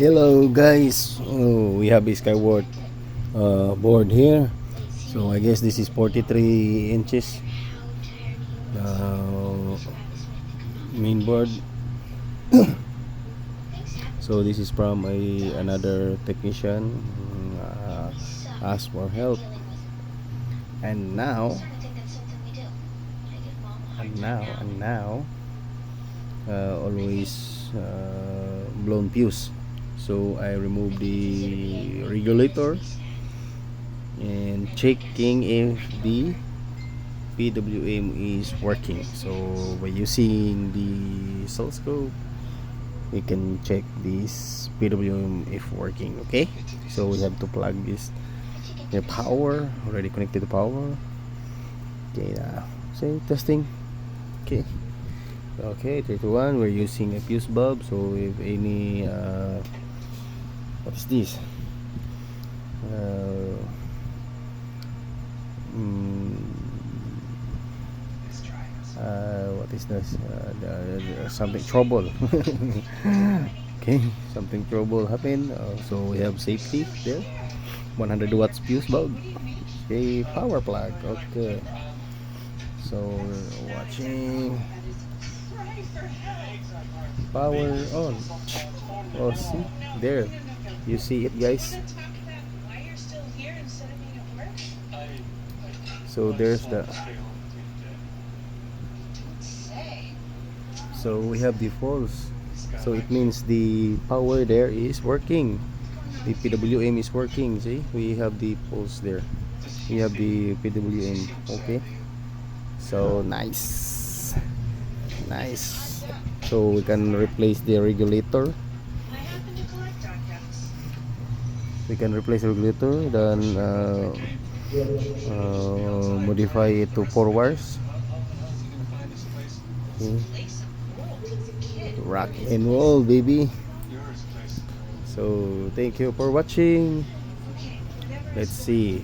Hello guys, we have a Skyworth board here. So I guess this is 43 inches main board. So this is from another technician asked for help, and now always blown fuse. So I removed the regulator and checking if the PWM is working. So by using the oscilloscope, we can check this PWM if working. Okay, so we have to plug this the power, already connected to power. Okay, say testing. Okay, 3 to 1. We're using a fuse bulb, so if any what's this what is this something trouble. Okay, something trouble happened, so we have safety there. 100 watts fuse bulb. Okay, power plug. Okay, so we're watching power on. Oh, see there, you see it guys. So there's the, so we have the false, so it means the power there is working, the PWM is working. See, we have the pulse there, we have the PWM. Okay, so nice. So we can replace the regulator, then modify it to 4 wires. Okay. Rock and roll, baby. So thank you for watching. Let's see